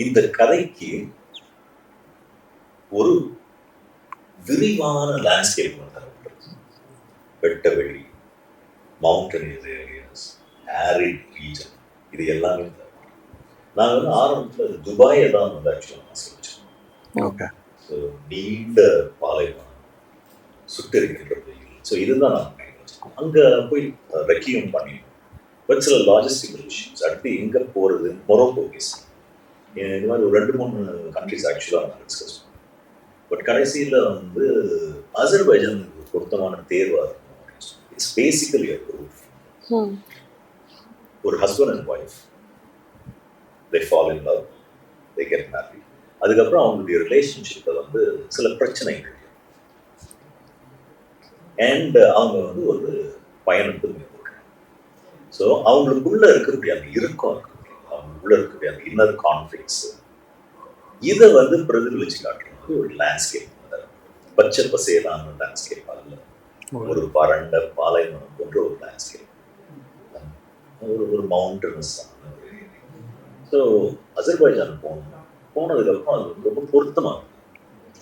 இந்த கதைக்கு ஒரு விரிவான லேண்ட்ஸ்கேப் தரப்பட்டது. வெட்ட வெளி, மவுண்டனியஸ் ஏரியாஸ், ஆரிட் ரீஜன், இது எல்லாமே நாங்கள் வந்து ஆரம்பத்தில் துபாயை தான் வந்து ஆக்சுவலாக சொல்லிச்சோம். ஓகே. ஸோ நீண்ட பாலைவனம், சுட்டெரிக்கின்ற வெயில், ஸோ இதுதான் நாங்கள் அங்கே போய் ரெக்கியூம் பண்ணிடுவோம். பட் சில லாஜிஸ்டிக்கல் இஷ்யூஸ், அடுத்து எங்கே போகிறது, மொரோக்கோ கேஸ், இது மாதிரி ஒரு 2-3 கண்ட்ரிஸ் ஆக்சுவலாக நாங்கள் டிஸ்கஸ் பண்ணோம். பட் கடைசியில் வந்து அசர்பைஜான் பொருத்தமான தேர்வாக இருக்கும். It's basically a proof. ஒரு husband and wife, they fall in love, they get married. அதுக்கப்புறம் அவங்களுடைய ரிலேஷன்ஷிப்பில் வந்து சில பிரச்சனைகள் அண்ட் அவங்க வந்து ஒரு பயணத்தை மேற்கொள்றாங்க. ஸோ அவங்களுக்குள்ள இருக்கக்கூடிய அந்த இறுக்கம், அவங்களுக்குள்ள இருக்கக்கூடிய அந்த இன்னர் கான்ஃபிளிக்ஸ், இதை வந்து பிரதிபலிச்சு காட்டுறது ஒரு லேண்ட்ஸ்கேப். பச்சை பசேலான லேண்ட்ஸ்கேப் அல்ல, ஒரு வறண்ட பாலைவனம் போன்ற ஒரு லேண்ட்ஸ்கேப், ஒரு மவுண்டனஸ். ஸோ அசர்பைஜான் போனதுக்கப்புறம் அது ரொம்ப பொருத்தமாக